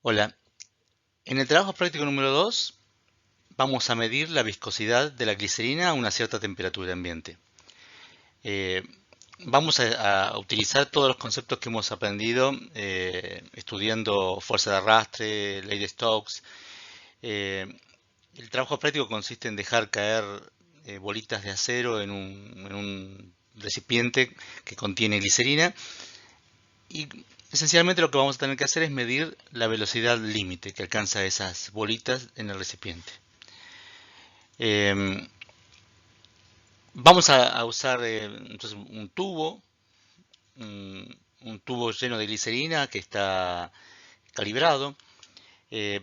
Hola, en el trabajo práctico número 2 vamos a medir la viscosidad de la glicerina a una cierta temperatura ambiente. Eh, Vamos a utilizar todos los conceptos que hemos aprendido estudiando fuerza de arrastre, ley de Stokes. Eh, el trabajo práctico consiste en dejar caer bolitas de acero en un recipiente que contiene glicerina y esencialmente lo que vamos a tener que hacer es medir la velocidad límite que alcanza esas bolitas en el recipiente. Eh, Vamos a usar entonces un tubo lleno de glicerina que está calibrado.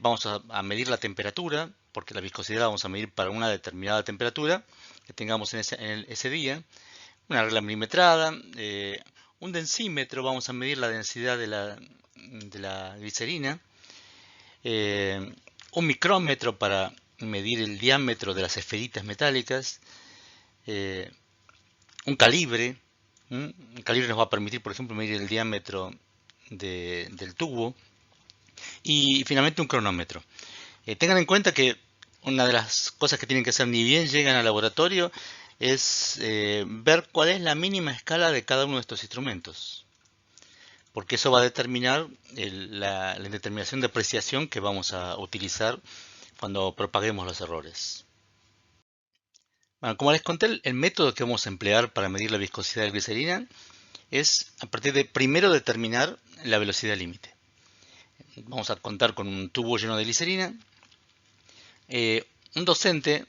Vamos a medir la temperatura, porque la viscosidad la vamos a medir para una determinada temperatura que tengamos en ese día. Una regla milimetrada, un densímetro, vamos a medir la densidad de la glicerina. eh, un micrómetro para medir el diámetro de las esferitas metálicas. eh, un calibre. Un calibre nos va a permitir, por ejemplo, medir el diámetro del tubo. Y finalmente un cronómetro. Tengan en cuenta que una de las cosas que tienen que hacer ni bien llegan al laboratorio es ver cuál es la mínima escala de cada uno de estos instrumentos, porque eso va a determinar la determinación de apreciación que vamos a utilizar cuando propaguemos los errores. Bueno, como les conté, el método que vamos a emplear para medir la viscosidad de glicerina es a partir de primero determinar la velocidad límite. Vamos a contar con un tubo lleno de glicerina. Un docente,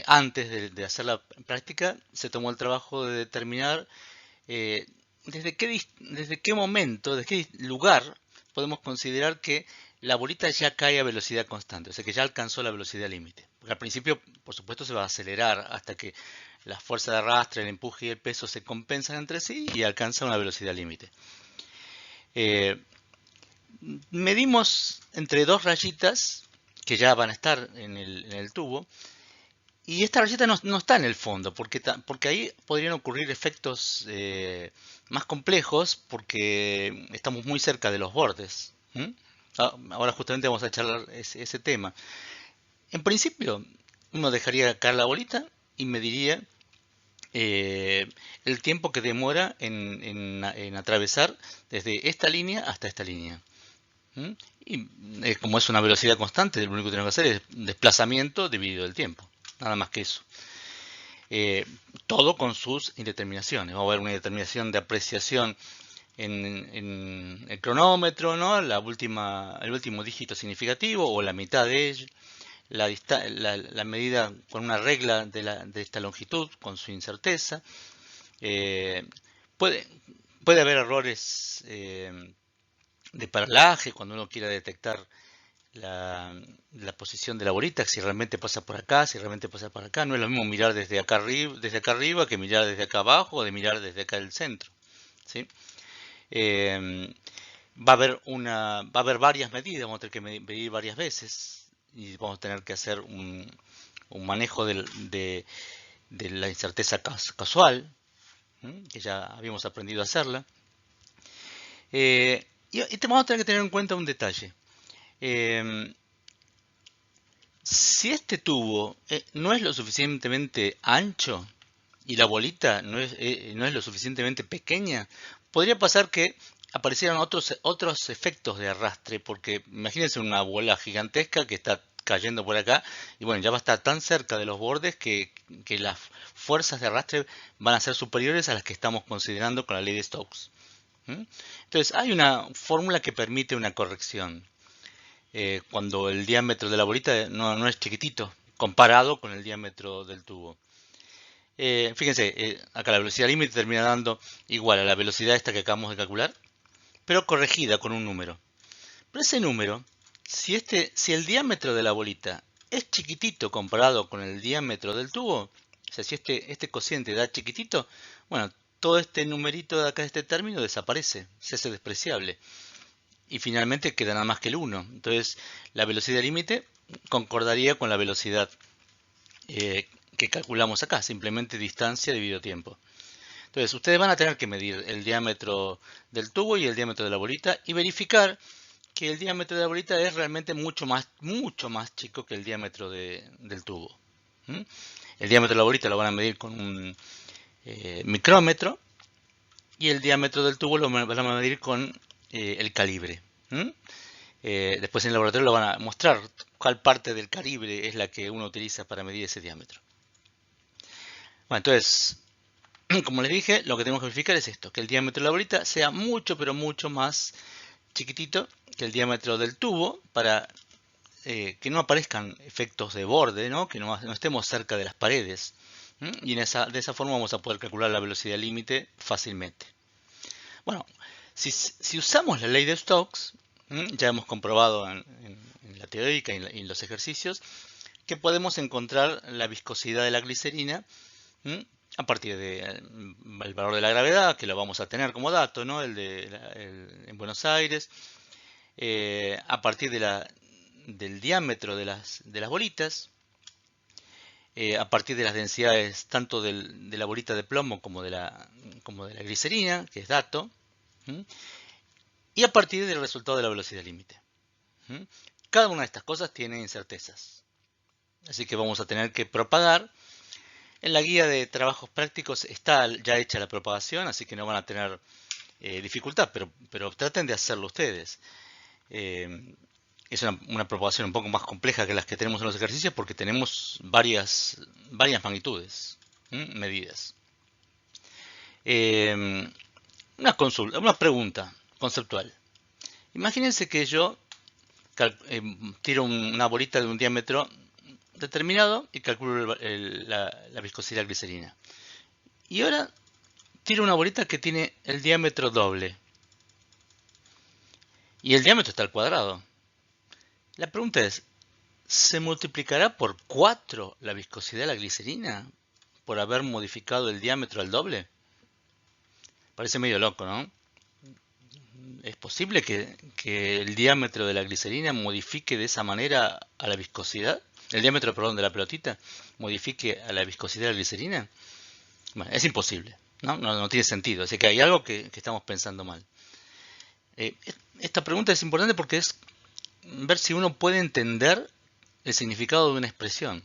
antes de hacer la práctica, se tomó el trabajo de determinar eh, desde qué momento, desde qué lugar podemos considerar que la bolita ya cae a velocidad constante, o sea que ya alcanzó la velocidad límite. Porque al principio, por supuesto, se va a acelerar hasta que la fuerza de arrastre, el empuje y el peso se compensan entre sí y alcanza una velocidad límite. Eh, Medimos entre dos rayitas que ya van a estar en el tubo. Y esta rayita no está en el fondo, porque ahí podrían ocurrir efectos más complejos porque estamos muy cerca de los bordes. Ahora justamente vamos a charlar ese tema. En principio, uno dejaría caer la bolita y mediría eh, el tiempo que demora en atravesar desde esta línea hasta esta línea. ¿Mm? Y como es una velocidad constante, lo único que tenemos que hacer es desplazamiento dividido el tiempo. Nada más que eso. Eh, Todo con sus indeterminaciones. Vamos a ver una determinación de apreciación en el cronómetro, ¿no? El último dígito significativo o la mitad de ello. La medida con una regla de esta longitud con su incerteza. Eh, puede, puede haber errores de paralaje cuando uno quiera detectar la posición de la bolita, si realmente pasa por acá, si realmente pasa por acá. No es lo mismo mirar desde acá arriba que mirar desde acá abajo o de mirar desde acá del centro. ¿Sí? Eh, va a haber varias medidas, vamos a tener que medir varias veces y vamos a tener que hacer un manejo de la incerteza casual, que ya habíamos aprendido a hacerla. Y vamos a tener que tener en cuenta un detalle. Eh, Si este tubo no es lo suficientemente ancho y la bolita no es lo suficientemente pequeña, podría pasar que aparecieran otros efectos de arrastre, porque imagínense una bola gigantesca que está cayendo por acá y bueno, ya va a estar tan cerca de los bordes que las fuerzas de arrastre van a ser superiores a las que estamos considerando con la ley de Stokes. ¿Mm? Entonces, hay una fórmula que permite una corrección cuando el diámetro de la bolita no es chiquitito comparado con el diámetro del tubo. Fíjense, acá la velocidad límite termina dando igual a la velocidad esta que acabamos de calcular, pero corregida con un número. Pero ese número, si el diámetro de la bolita es chiquitito comparado con el diámetro del tubo, o sea, si este cociente da chiquitito, bueno, todo este numerito de acá, este término, desaparece, se hace despreciable y finalmente queda nada más que el 1. Entonces, la velocidad límite concordaría con la velocidad que calculamos acá, simplemente distancia dividido tiempo. Entonces, ustedes van a tener que medir el diámetro del tubo y el diámetro de la bolita y verificar que el diámetro de la bolita es realmente mucho más chico que el diámetro del tubo. ¿Mm? El diámetro de la bolita lo van a medir con un micrómetro y el diámetro del tubo lo van a medir con el calibre. ¿Mm? Después en el laboratorio lo van a mostrar cuál parte del calibre es la que uno utiliza para medir ese diámetro. Bueno, entonces, como les dije, lo que tenemos que verificar es esto, que el diámetro de la bolita sea mucho, pero mucho más chiquitito que el diámetro del tubo para que no aparezcan efectos de borde, ¿no? Que no estemos cerca de las paredes. Y de esa forma vamos a poder calcular la velocidad límite fácilmente. Bueno, si usamos la ley de Stokes, ya hemos comprobado en la teórica y en los ejercicios que podemos encontrar la viscosidad de la glicerina a partir del valor de la gravedad, que lo vamos a tener como dato, ¿no? En Buenos Aires, a partir del diámetro de las bolitas, a partir de las densidades tanto de la bolita de plomo como de la glicerina, que es dato, y a partir del resultado de la velocidad límite. Cada una de estas cosas tiene incertezas, así que vamos a tener que propagar. En la guía de trabajos prácticos está ya hecha la propagación, así que no van a tener dificultad, pero traten de hacerlo ustedes. Es una propagación un poco más compleja que las que tenemos en los ejercicios porque tenemos varias magnitudes medidas. Una pregunta conceptual. Imagínense que yo tiro una bolita de un diámetro determinado y calculo la viscosidad de la glicerina. Y ahora tiro una bolita que tiene el diámetro doble. Y el diámetro está al cuadrado. La pregunta es, ¿se multiplicará por 4 la viscosidad de la glicerina por haber modificado el diámetro al doble? Parece medio loco, ¿no? ¿Es posible que el diámetro de la glicerina modifique de esa manera a la viscosidad? El diámetro, perdón, de la pelotita modifique a la viscosidad de la glicerina. Bueno, es imposible, ¿no? No tiene sentido. Así que hay algo que estamos pensando mal. Esta pregunta es importante porque es ver si uno puede entender el significado de una expresión.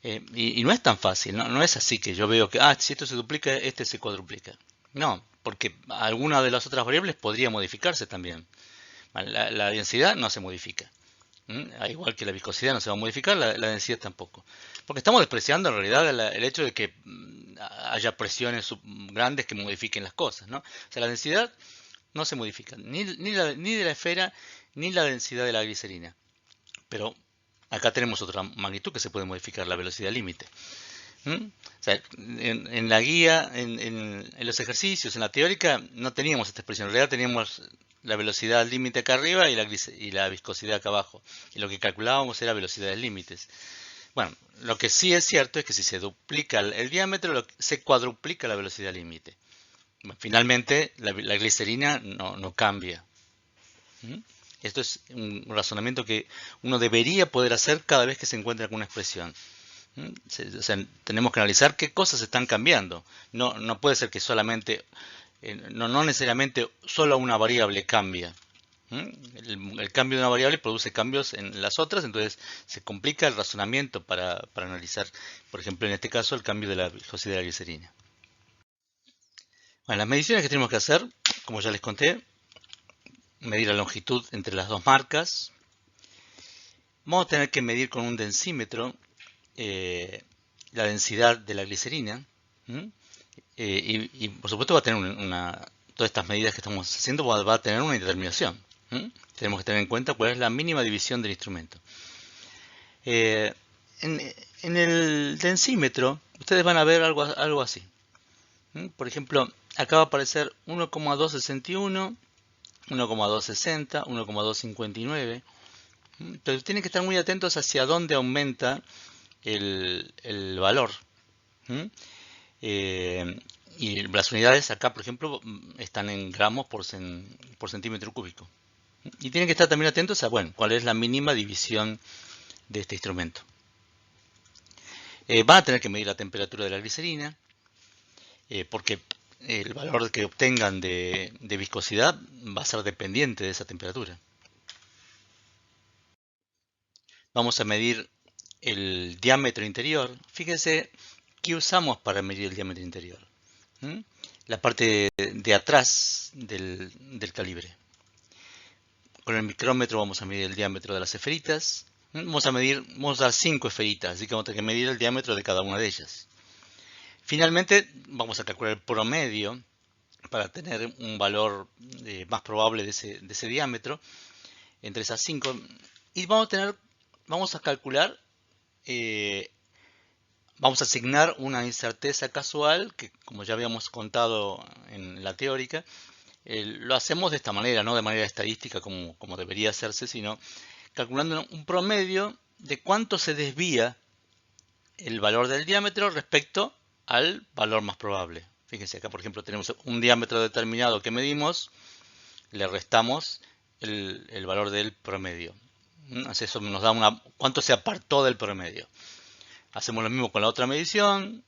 Y no es tan fácil, no es así que yo veo que si esto se duplica, este se cuadruplica. No, porque alguna de las otras variables podría modificarse también. La densidad no se modifica. Al igual que la viscosidad no se va a modificar, la densidad tampoco. Porque estamos despreciando en realidad el hecho de que haya presiones grandes que modifiquen las cosas, ¿no? O sea, la densidad no se modifica, ni de la esfera, ni la densidad de la glicerina. Pero acá tenemos otra magnitud que se puede modificar, la velocidad límite. O sea, en la guía, en los ejercicios, en la teórica, no teníamos esta expresión. En realidad teníamos la velocidad límite acá arriba y la viscosidad acá abajo. Y lo que calculábamos era velocidades límites. Bueno, lo que sí es cierto es que si se duplica el diámetro, se cuadruplica la velocidad límite. Finalmente, la glicerina no cambia. Esto es un razonamiento que uno debería poder hacer cada vez que se encuentra con una expresión. O sea, tenemos que analizar qué cosas están cambiando. No puede ser que solamente, no necesariamente solo una variable cambia. El cambio de una variable produce cambios en las otras, entonces se complica el razonamiento para analizar, por ejemplo, en este caso, el cambio de la viscosidad de la glicerina. Bueno, las mediciones que tenemos que hacer, como ya les conté, medir la longitud entre las dos marcas. Vamos a tener que medir con un densímetro la densidad de la glicerina. Y por supuesto va a tener todas estas medidas que estamos haciendo va a tener una indeterminación. Tenemos que tener en cuenta cuál es la mínima división del instrumento. En el densímetro ustedes van a ver algo así. Por ejemplo, acá va a aparecer 1,261, 1,260, 1,259. Pero tienen que estar muy atentos hacia dónde aumenta el valor. Y las unidades acá, por ejemplo, están en gramos por centímetro cúbico. Y tienen que estar también atentos a, cuál es la mínima división de este instrumento. Van a tener que medir la temperatura de la glicerina, porque el valor que obtengan de viscosidad va a ser dependiente de esa temperatura. Vamos a medir el diámetro interior. Fíjense qué usamos para medir el diámetro interior. ¿Mm? La parte de atrás del calibre. Con el micrómetro vamos a medir el diámetro de las esferitas. Vamos a dar 5 esferitas, así que vamos a tener que medir el diámetro de cada una de ellas. Finalmente vamos a calcular el promedio para tener un valor más probable de ese diámetro entre esas 5. Y vamos a calcular, vamos a asignar una incerteza casual que, como ya habíamos contado en la teórica, lo hacemos de esta manera, no de manera estadística como debería hacerse, sino calculando un promedio de cuánto se desvía el valor del diámetro respecto al valor más probable. Fíjense, acá por ejemplo tenemos un diámetro determinado que medimos, le restamos el valor del promedio. Así eso nos da cuánto se apartó del promedio. Hacemos lo mismo con la otra medición,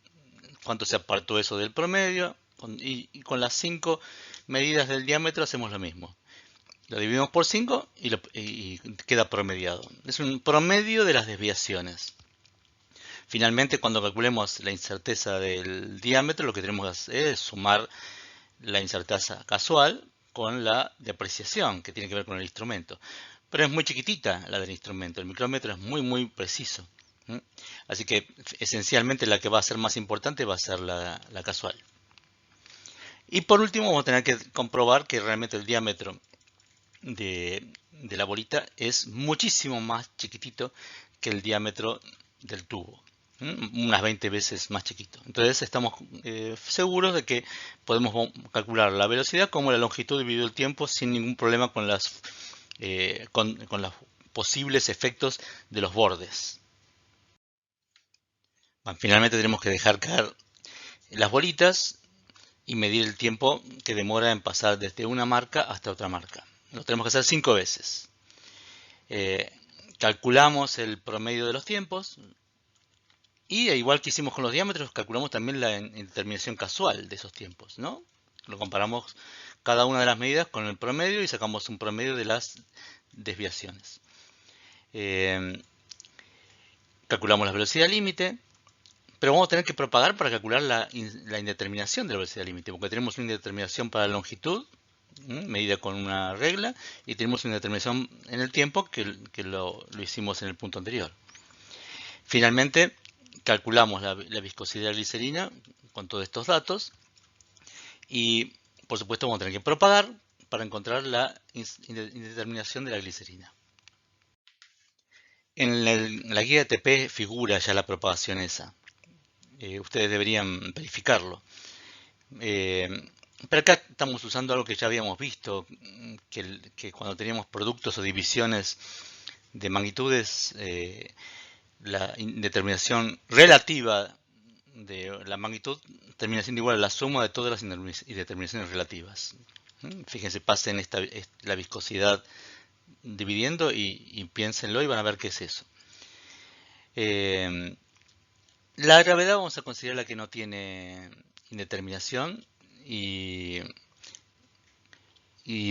cuánto se apartó eso del promedio, y con las 5 medidas del diámetro hacemos lo mismo. Lo dividimos por 5 y queda promediado. Es un promedio de las desviaciones. Finalmente, cuando calculemos la incerteza del diámetro, lo que tenemos que hacer es sumar la incerteza casual con la depreciación, que tiene que ver con el instrumento. Pero es muy chiquitita la del instrumento, el micrómetro es muy preciso. Así que esencialmente la que va a ser más importante va a ser la casual. Y por último vamos a tener que comprobar que realmente el diámetro de la bolita es muchísimo más chiquitito que el diámetro del tubo. Unas 20 veces más chiquito. Entonces estamos seguros de que podemos calcular la velocidad como la longitud dividido el tiempo sin ningún problema con los posibles efectos de los bordes. Finalmente tenemos que dejar caer las bolitas y medir el tiempo que demora en pasar desde una marca hasta otra marca. Lo tenemos que hacer 5 veces. Calculamos el promedio de los tiempos y igual que hicimos con los diámetros, calculamos también la indeterminación casual de esos tiempos, ¿no? Lo comparamos cada una de las medidas con el promedio y sacamos un promedio de las desviaciones. Calculamos la velocidad límite, pero vamos a tener que propagar para calcular la indeterminación de la velocidad límite, porque tenemos una indeterminación para la longitud, medida con una regla, y tenemos una determinación en el tiempo que lo hicimos en el punto anterior. Finalmente, calculamos la viscosidad de la glicerina con todos estos datos y, por supuesto, vamos a tener que propagar para encontrar la indeterminación de la glicerina. En la guía ATP figura ya la propagación esa. Ustedes deberían verificarlo. Pero acá estamos usando algo que ya habíamos visto, que cuando teníamos productos o divisiones de magnitudes, la indeterminación relativa de la magnitud termina siendo igual a la suma de todas las indeterminaciones relativas. Fíjense, pasen la viscosidad dividiendo y piénsenlo y van a ver qué es eso. La gravedad vamos a considerar la que no tiene indeterminación y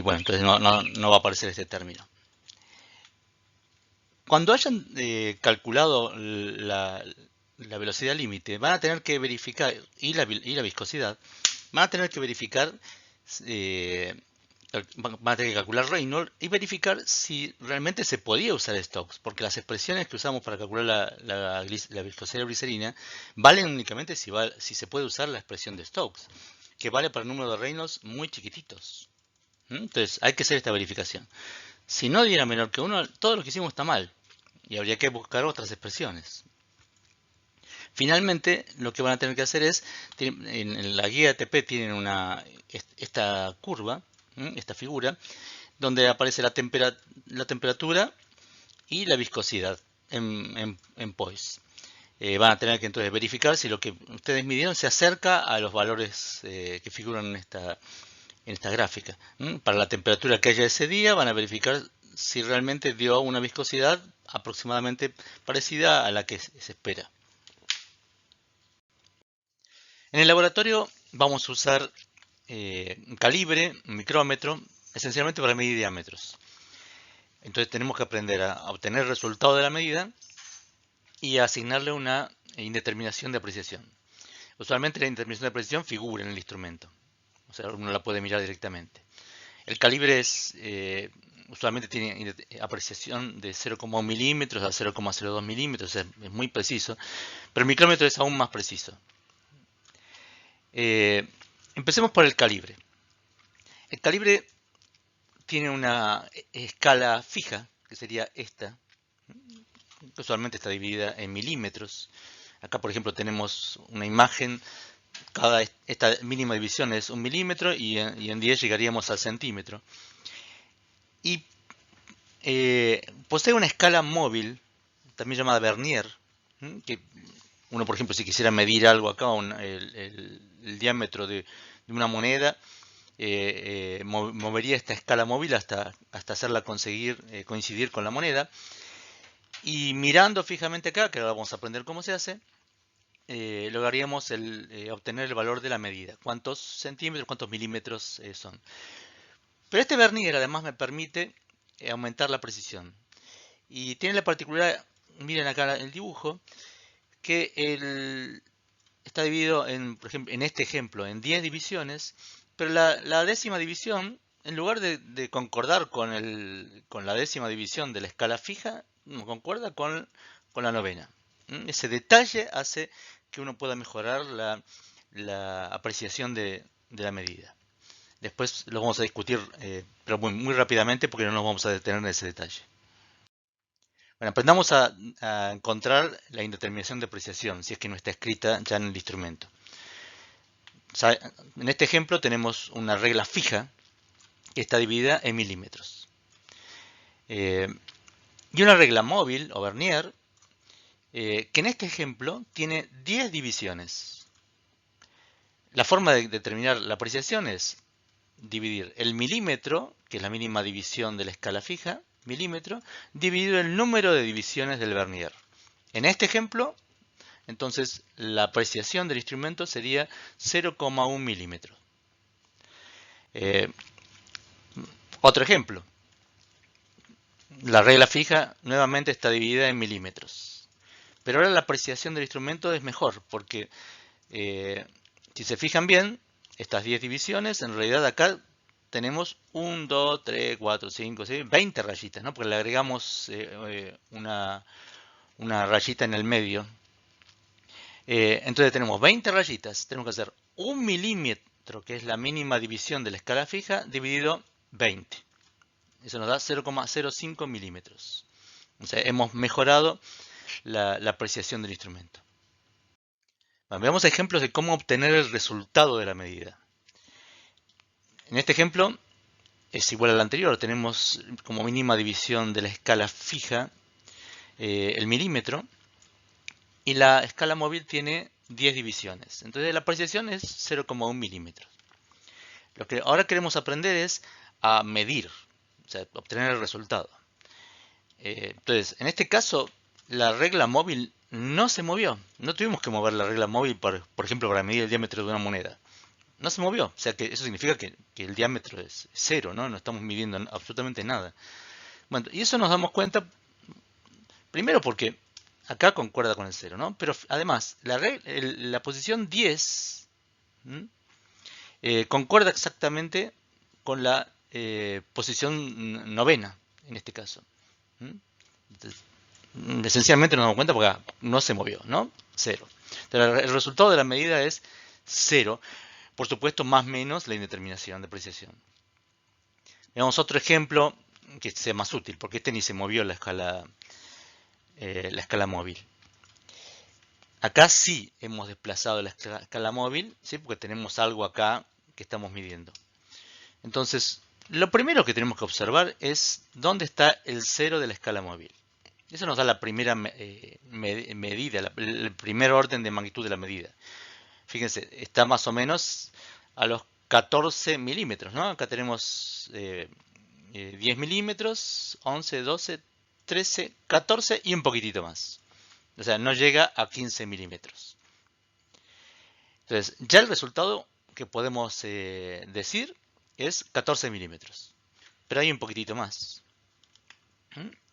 bueno, entonces no va a aparecer este término. Cuando hayan calculado la velocidad límite, van a tener que verificar, y la viscosidad, van a tener que verificar, van a tener que calcular Reynolds y verificar si realmente se podía usar Stokes, porque las expresiones que usamos para calcular la viscosidad de la glicerina valen únicamente si se puede usar la expresión de Stokes, que vale para el número de Reynolds muy chiquititos. Entonces hay que hacer esta verificación. Si no diera menor que 1, todo lo que hicimos está mal y habría que buscar otras expresiones. Finalmente, lo que van a tener que hacer es, en la guía ATP tienen esta curva, esta figura, donde aparece la temperatura y la viscosidad en poise. Van a tener que entonces verificar si lo que ustedes midieron se acerca a los valores que figuran en esta gráfica. Para la temperatura que haya ese día van a verificar si realmente dio una viscosidad aproximadamente parecida a la que se espera. En el laboratorio vamos a usar un calibre, un micrómetro, esencialmente para medir diámetros. Entonces tenemos que aprender a obtener el resultado de la medida y a asignarle una indeterminación de apreciación. Usualmente la indeterminación de apreciación figura en el instrumento, o sea, uno la puede mirar directamente. El calibre usualmente tiene apreciación de 0,1 milímetros a 0,02 milímetros, es muy preciso, pero el micrómetro es aún más preciso. Empecemos por el calibre. El calibre tiene una escala fija, que sería esta, que usualmente está dividida en milímetros. Acá, por ejemplo, tenemos una imagen, esta mínima división es 1 milímetro y en 10 llegaríamos al centímetro. Y posee una escala móvil, también llamada Vernier, que uno, por ejemplo, si quisiera medir algo acá, el diámetro de una moneda, movería esta escala móvil hasta hacerla coincidir con la moneda. Y mirando fijamente acá, que ahora vamos a aprender cómo se hace, lograríamos obtener el valor de la medida. Cuántos centímetros, cuántos milímetros son. Pero este Vernier además me permite aumentar la precisión. Y tiene la particularidad, miren acá el dibujo, que está dividido, por ejemplo, en este ejemplo, en 10 divisiones, pero la décima división, en lugar de concordar con la décima división de la escala fija, no concuerda con la novena. Ese detalle hace que uno pueda mejorar la apreciación de la medida. Después lo vamos a discutir, pero muy rápidamente porque no nos vamos a detener en ese detalle. Bueno, aprendamos a encontrar la indeterminación de apreciación, si es que no está escrita ya en el instrumento. En este ejemplo tenemos una regla fija que está dividida en milímetros. Y una regla móvil o Vernier que en este ejemplo tiene 10 divisiones. La forma de determinar la apreciación es dividir el milímetro, que es la mínima división de la escala fija, milímetro, dividido el número de divisiones del Vernier. En este ejemplo, entonces, la apreciación del instrumento sería 0,1 milímetro. Otro ejemplo. La regla fija nuevamente está dividida en milímetros. Pero ahora la apreciación del instrumento es mejor, porque si se fijan bien, estas 10 divisiones, en realidad acá tenemos 1, 2, 3, 4, 5, 6, 20 rayitas, ¿no? Porque le agregamos una rayita en el medio. Entonces tenemos 20 rayitas, tenemos que hacer 1 milímetro, que es la mínima división de la escala fija, dividido 20. Eso nos da 0,05 milímetros. O sea, hemos mejorado la apreciación del instrumento. Bueno, veamos ejemplos de cómo obtener el resultado de la medida. En este ejemplo es igual al anterior, tenemos como mínima división de la escala fija el milímetro y la escala móvil tiene 10 divisiones. Entonces la apreciación es 0,1 milímetros. Lo que ahora queremos aprender es a medir, o sea, obtener el resultado. Entonces, en este caso, la regla móvil no se movió. No tuvimos que mover la regla móvil, por ejemplo, para medir el diámetro de una moneda. No se movió. O sea que eso significa que el diámetro es cero, ¿no? No estamos midiendo absolutamente nada. Bueno, y eso nos damos cuenta, primero porque acá concuerda con el cero, ¿no? Pero además, la posición 10 concuerda exactamente con la posición novena, en este caso. Entonces, esencialmente nos damos cuenta porque no se movió, ¿no? Cero. Entonces, el resultado de la medida es cero. Por supuesto, más o menos la indeterminación de apreciación. Veamos otro ejemplo que sea más útil, porque este ni se movió la escala móvil. Acá sí hemos desplazado la escala móvil, ¿sí? Porque tenemos algo acá que estamos midiendo. Entonces, lo primero que tenemos que observar es dónde está el cero de la escala móvil. Eso nos da la primera medida, el primer orden de magnitud de la medida. Fíjense, está más o menos a los 14 milímetros, ¿no? Acá tenemos 10 milímetros, 11, 12, 13, 14 y un poquitito más. O sea, no llega a 15 milímetros. Entonces, ya el resultado que podemos decir es 14 milímetros. Pero hay un poquitito más.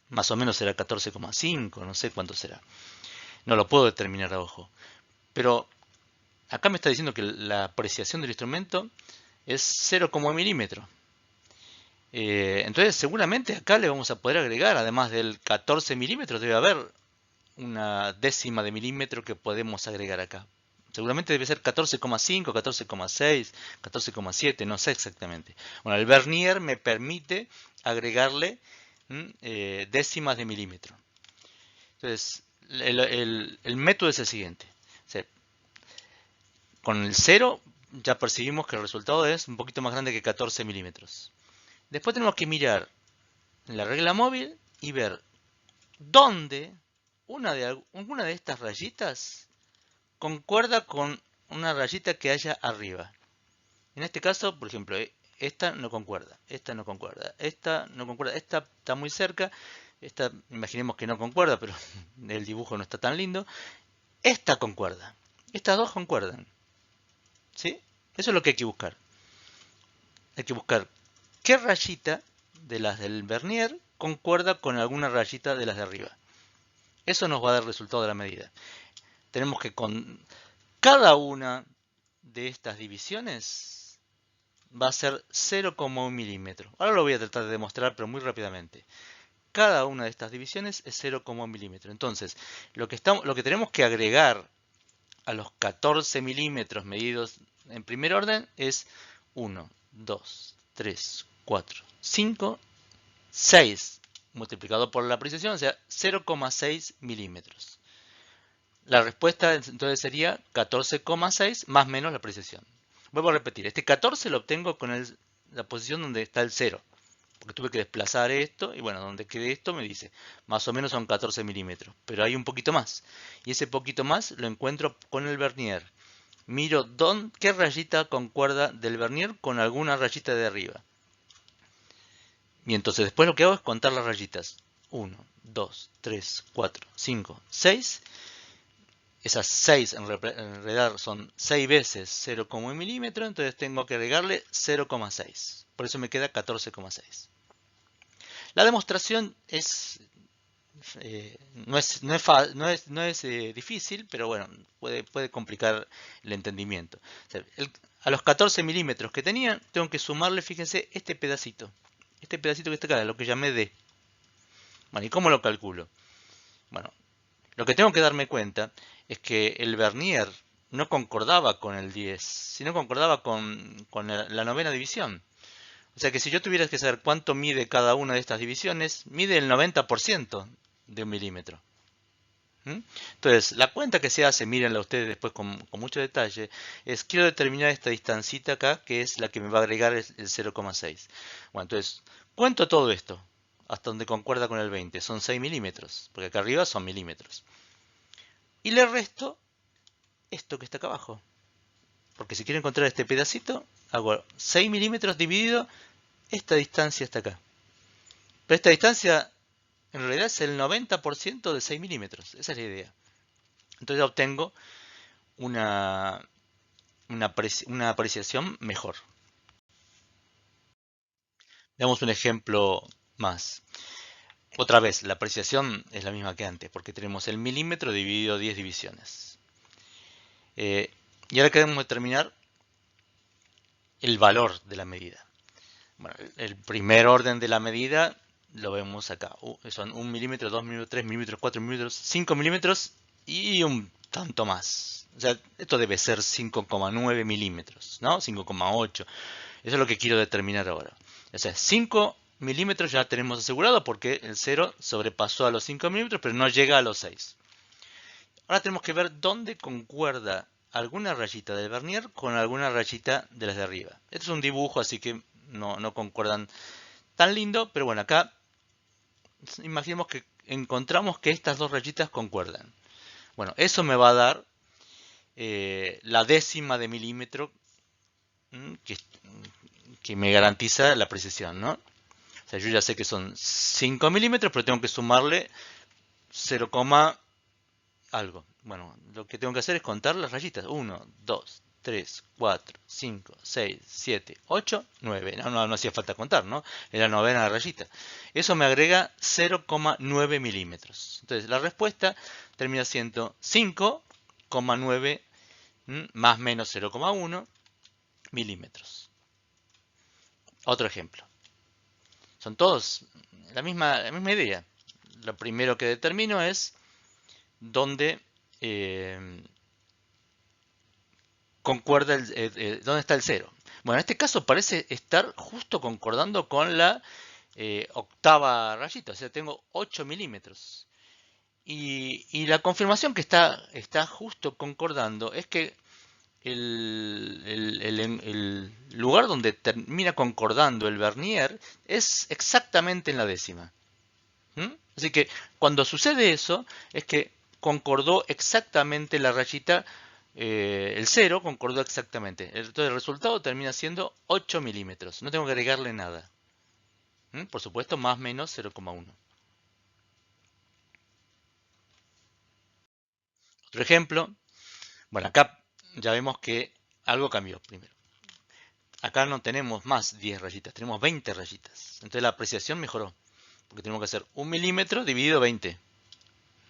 Más o menos será 14,5, no sé cuánto será. No lo puedo determinar a ojo. Pero acá me está diciendo que la apreciación del instrumento es 0,1 milímetro. Entonces seguramente acá le vamos a poder agregar, además del 14 milímetros, debe haber una décima de milímetro que podemos agregar acá. Seguramente debe ser 14,5, 14,6, 14,7, no sé exactamente. Bueno, el vernier me permite agregarle décimas de milímetro. Entonces, el método es el siguiente. O sea, con el 0 ya percibimos que el resultado es un poquito más grande que 14 milímetros. Después tenemos que mirar la regla móvil y ver dónde alguna de estas rayitas concuerda con una rayita que haya arriba. En este caso, por ejemplo, esta no concuerda, esta no concuerda, esta no concuerda, esta está muy cerca, esta imaginemos que no concuerda, pero el dibujo no está tan lindo. Esta concuerda, estas dos concuerdan, ¿sí? Eso es lo que hay que buscar. Hay que buscar qué rayita de las del vernier concuerda con alguna rayita de las de arriba. Eso nos va a dar el resultado de la medida. Tenemos que con cada una de estas divisiones va a ser 0,1 milímetro. Ahora lo voy a tratar de demostrar, pero muy rápidamente. Cada una de estas divisiones es 0,1 milímetro. Entonces, lo que tenemos que agregar a los 14 milímetros medidos en primer orden es 1, 2, 3, 4, 5, 6 multiplicado por la precisión, o sea, 0,6 milímetros. La respuesta entonces sería 14,6 más menos la precisión. Vuelvo a repetir, este 14 lo obtengo con la posición donde está el 0, porque tuve que desplazar esto, y bueno, donde quede esto me dice, más o menos son 14 milímetros, pero hay un poquito más, y ese poquito más lo encuentro con el vernier. Miro qué rayita concuerda del vernier con alguna rayita de arriba. Y entonces después lo que hago es contar las rayitas. 1, 2, 3, 4, 5, 6. Esas 6 en realidad son 6 veces 0,1 milímetro, entonces tengo que agregarle 0,6. Por eso me queda 14,6. La demostración no es difícil, pero bueno, puede complicar el entendimiento. O sea, a los 14 milímetros que tenía, tengo que sumarle, fíjense, este pedacito. Este pedacito que está acá, lo que llamé D. Bueno, ¿y cómo lo calculo? Bueno, lo que tengo que darme cuenta es que el vernier no concordaba con el 10, sino concordaba con la novena división. O sea que si yo tuviera que saber cuánto mide cada una de estas divisiones, mide el 90% de un milímetro. Entonces, la cuenta que se hace, mírenla ustedes después con mucho detalle, es quiero determinar esta distancita acá, que es la que me va a agregar el 0,6. Bueno, entonces, cuento todo esto, hasta donde concuerda con el 20, son 6 milímetros, porque acá arriba son milímetros. Y le resto esto que está acá abajo, porque si quiero encontrar este pedacito, hago 6 milímetros dividido esta distancia hasta acá. Pero esta distancia en realidad es el 90% de 6 milímetros, esa es la idea. Entonces obtengo una apreciación mejor. Veamos un ejemplo más. Otra vez, la apreciación es la misma que antes, porque tenemos el milímetro dividido 10 divisiones. Y ahora queremos determinar el valor de la medida. Bueno, el primer orden de la medida lo vemos acá. Son 1 milímetro, 2 milímetros, 3 milímetros, 4 milímetros, 5 milímetros y un tanto más. O sea, esto debe ser 5,9 milímetros, ¿no? 5,8. Eso es lo que quiero determinar ahora. O sea, 5 milímetros ya tenemos asegurado porque el 0 sobrepasó a los 5 milímetros, pero no llega a los 6. Ahora tenemos que ver dónde concuerda alguna rayita del vernier con alguna rayita de las de arriba. Este es un dibujo, así que no concuerdan tan lindo, pero bueno, acá imaginemos que encontramos que estas dos rayitas concuerdan. Bueno, eso me va a dar la décima de milímetro que me garantiza la precisión, ¿no? O sea, yo ya sé que son 5 milímetros, pero tengo que sumarle 0, algo. Bueno, lo que tengo que hacer es contar las rayitas. 1, 2, 3, 4, 5, 6, 7, 8, 9. No hacía falta contar, ¿no? Era la novena rayita. Eso me agrega 0,9 milímetros. Entonces, la respuesta termina siendo 5,9 más menos 0,1 milímetros. Otro ejemplo. Son todos la misma idea. Lo primero que determino es dónde concuerda dónde está el 0. Bueno, en este caso parece estar justo concordando con la octava rayita, o sea, tengo 8 milímetros. Y la confirmación que está justo concordando es que el lugar donde termina concordando el vernier es exactamente en la décima. Así que cuando sucede eso, es que concordó exactamente la rayita, el 0 concordó exactamente. Entonces el resultado termina siendo 8 milímetros. No tengo que agregarle nada. Por supuesto, más o menos 0,1. Otro ejemplo. Bueno, acá ya vemos que algo cambió primero. Acá no tenemos más 10 rayitas, tenemos 20 rayitas. Entonces la apreciación mejoró. Porque tenemos que hacer 1 milímetro dividido 20.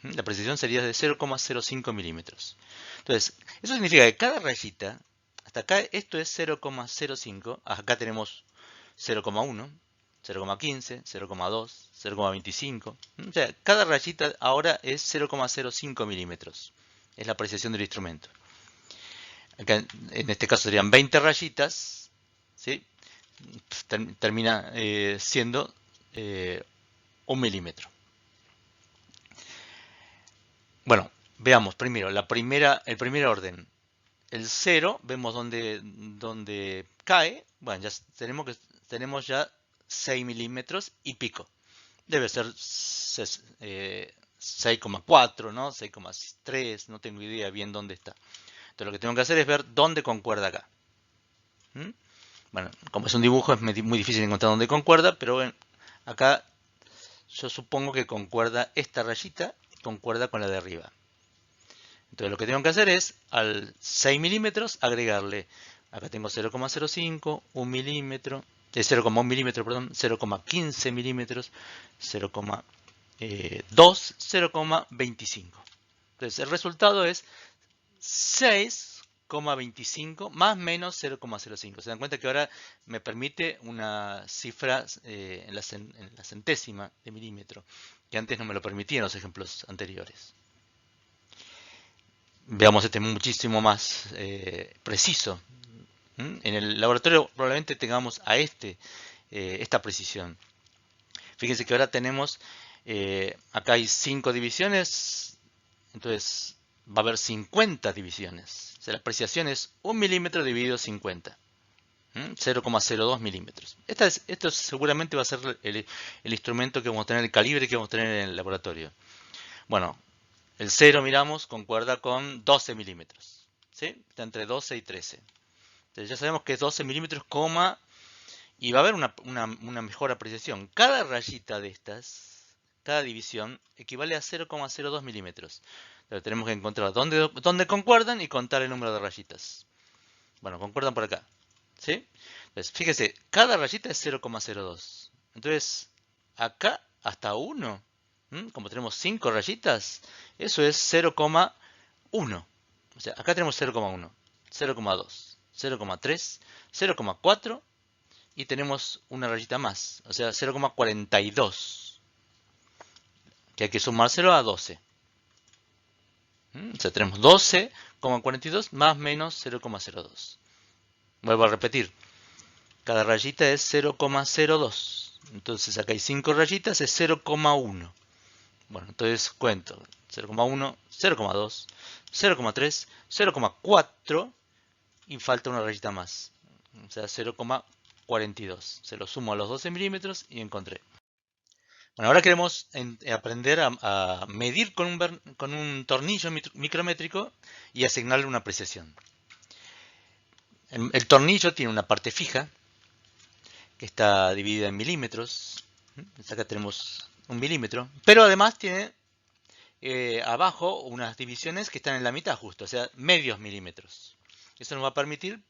La precisión sería de 0,05 milímetros. Entonces, eso significa que cada rayita, hasta acá esto es 0,05, acá tenemos 0,1, 0,15, 0,2, 0,25. O sea, cada rayita ahora es 0,05 milímetros. Es la apreciación del instrumento. Acá, en este caso serían 20 rayitas, ¿sí? Termina siendo 1 milímetro. Bueno, veamos primero el primer orden. El 0, vemos dónde cae. Bueno, ya tenemos ya 6 milímetros y pico. Debe ser 6,4, ¿no? 6,3, no tengo idea bien dónde está. Entonces lo que tengo que hacer es ver dónde concuerda acá. Bueno, como es un dibujo es muy difícil encontrar dónde concuerda, pero bueno, acá yo supongo que concuerda esta rayita, concuerda con la de arriba. Entonces lo que tengo que hacer es al 6 milímetros agregarle, acá tengo 0,05, 1 milímetro, 0,1 milímetro, perdón, 0,15 milímetros, 0,2, 0,25. Entonces el resultado es 6,25 más menos 0,05. Se dan cuenta que ahora me permite una cifra en la centésima de milímetro, que antes no me lo permitía en los ejemplos anteriores. Veamos este muchísimo más preciso. En el laboratorio probablemente tengamos a esta precisión. Fíjense que ahora tenemos, acá hay 5 divisiones, entonces va a haber 50 divisiones. O sea, la apreciación es 1 milímetro dividido 50. 0,02 milímetros. Esto seguramente va a ser el instrumento que vamos a tener, el calibre que vamos a tener en el laboratorio. Bueno, el 0, miramos, concuerda con 12 milímetros. ¿Sí? Está entre 12 y 13. Entonces ya sabemos que es 12 milímetros, y va a haber una mejor apreciación. Cada rayita de estas, cada división, equivale a 0,02 milímetros. Entonces tenemos que encontrar dónde concuerdan y contar el número de rayitas. Bueno, concuerdan por acá. ¿Sí? Entonces, fíjese, cada rayita es 0,02. Entonces, acá hasta 1. Como tenemos 5 rayitas, eso es 0,1. O sea, acá tenemos 0,1, 0,2, 0,3, 0,4 y tenemos una rayita más, o sea, 0,42. Que hay que sumárselo a 12. O sea, tenemos 12,42 más menos 0,02. Vuelvo a repetir, cada rayita es 0,02. Entonces acá hay 5 rayitas, es 0,1. Bueno, entonces cuento 0,1, 0,2, 0,3, 0,4 y falta una rayita más. O sea, 0,42. Se lo sumo a los 12 milímetros y encontré. Bueno, ahora queremos aprender a medir con un tornillo micrométrico y asignarle una apreciación. El tornillo tiene una parte fija que está dividida en milímetros. Acá tenemos 1 milímetro, pero además tiene abajo unas divisiones que están en la mitad justo, o sea, medios milímetros. Eso nos va a permitir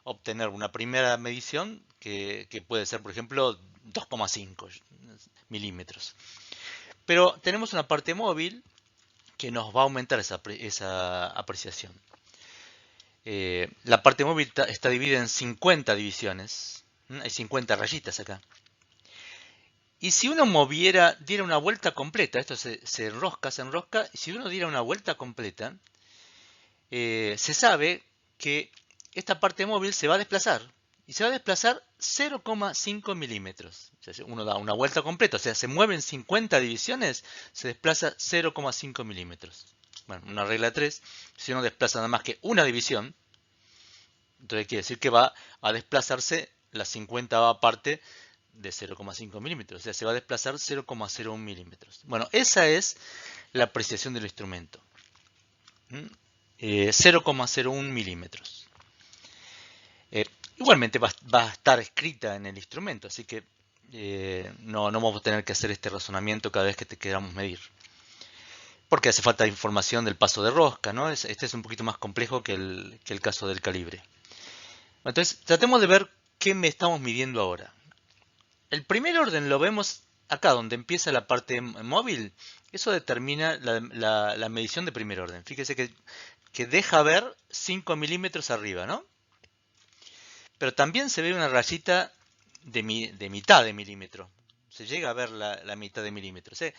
obtener una primera medición que puede ser, por ejemplo, 2,5 milímetros. Pero tenemos una parte móvil que nos va a aumentar esa apreciación. La parte móvil está dividida en 50 divisiones. Hay 50 rayitas acá. Y si uno diera una vuelta completa, esto se enrosca, y si uno diera una vuelta completa, se sabe que esta parte móvil se va a desplazar. Y se va a desplazar 0,5 milímetros. O sea, si uno da una vuelta completa, o sea, se mueven 50 divisiones, se desplaza 0,5 milímetros. Bueno, una regla de 3, si uno desplaza nada más que una división, entonces quiere decir que va a desplazarse la 50ª parte de 0,5 milímetros. O sea, se va a desplazar 0,01 milímetros. Bueno, esa es la apreciación del instrumento. 0,01 milímetros. Igualmente va a estar escrita en el instrumento, así que no vamos a tener que hacer este razonamiento cada vez que te queramos medir. Porque hace falta información del paso de rosca, ¿no? Este es un poquito más complejo que el caso del calibre. Entonces, tratemos de ver qué me estamos midiendo ahora. El primer orden lo vemos acá, donde empieza la parte móvil. Eso determina la medición de primer orden. Fíjese que deja ver 5 milímetros arriba, ¿no? Pero también se ve una rayita de mitad de milímetro. Se llega a ver la mitad de milímetro. Se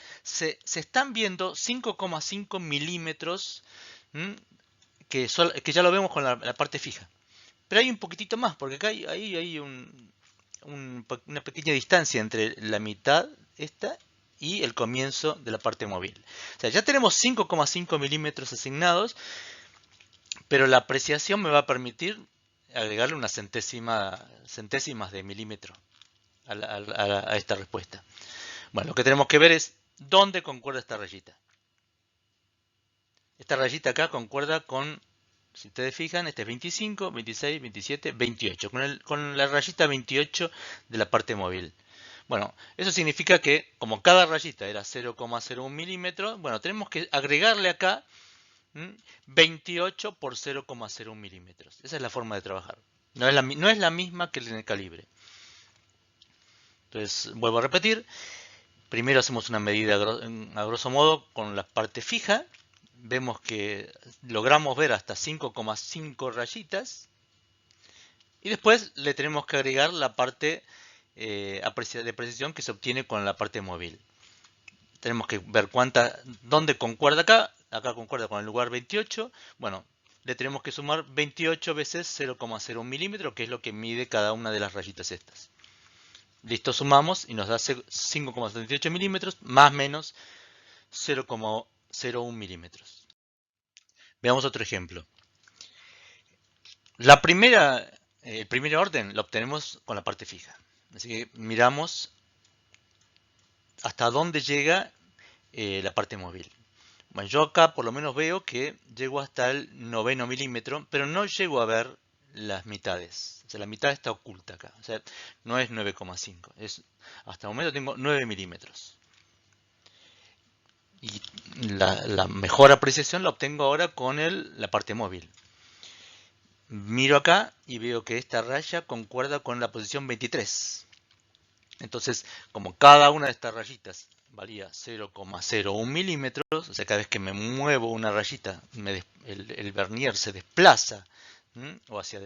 están viendo 5,5 milímetros que ya lo vemos con la parte fija. Pero hay un poquitito más, porque acá hay una pequeña distancia entre la mitad esta y el comienzo de la parte móvil. O sea, ya tenemos 5,5 milímetros asignados, pero la apreciación me va a permitir agregarle unas centésimas de milímetro a esta respuesta. Bueno, lo que tenemos que ver es dónde concuerda esta rayita. Esta rayita acá concuerda con, si ustedes fijan, este es 25, 26, 27, 28, con la rayita 28 de la parte móvil. Bueno, eso significa que como cada rayita era 0,01 milímetros, bueno, tenemos que agregarle acá 28 por 0,01 milímetros. Esa es la forma de trabajar. No es la misma que en el calibre. Entonces, vuelvo a repetir. Primero hacemos una medida a grosso modo con la parte fija. Vemos que logramos ver hasta 5,5 rayitas. Y después le tenemos que agregar la parte de precisión que se obtiene con la parte móvil. Tenemos que ver dónde concuerda acá. Acá concuerda con el lugar 28. Bueno, le tenemos que sumar 28 veces 0,01 milímetro, que es lo que mide cada una de las rayitas estas. Listo, sumamos y nos da 5,78 milímetros más menos 0,01 milímetros. Veamos otro ejemplo. El primer orden lo obtenemos con la parte fija. Así que miramos hasta dónde llega la parte móvil. Bueno, yo acá por lo menos veo que llego hasta el 9º milímetro, pero no llego a ver las mitades. O sea, la mitad está oculta acá. O sea, no es 9,5. Hasta el momento tengo 9 milímetros. Y la mejor apreciación la obtengo ahora con la parte móvil. Miro acá y veo que esta raya concuerda con la posición 23. Entonces, como cada una de estas rayitas valía 0,01 milímetros, o sea, cada vez que me muevo una rayita, el vernier se desplaza o hacia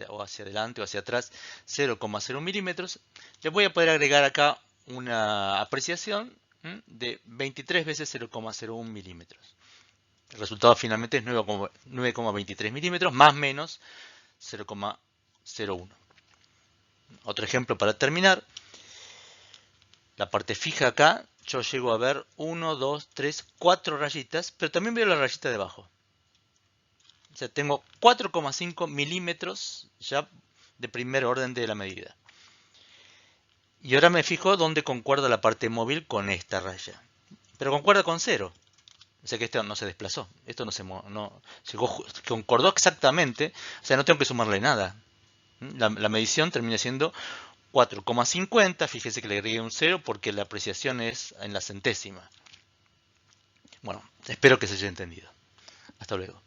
adelante o hacia atrás 0,01 milímetros, le voy a poder agregar acá una apreciación de 23 veces 0,01 milímetros. El resultado finalmente es 9,23 milímetros más menos 0,01. Otro ejemplo para terminar. La parte fija acá, yo llego a ver 1, 2, 3, 4 rayitas, pero también veo la rayita de abajo. O sea, tengo 4,5 milímetros ya de primer orden de la medida. Y ahora me fijo dónde concuerda la parte móvil con esta raya. Pero concuerda con 0. O sea que esto no se desplazó. Esto concordó exactamente. O sea, no tengo que sumarle nada. La medición termina siendo 4,50, fíjese que le agregué un 0 porque la apreciación es en la centésima. Bueno, espero que se haya entendido. Hasta luego.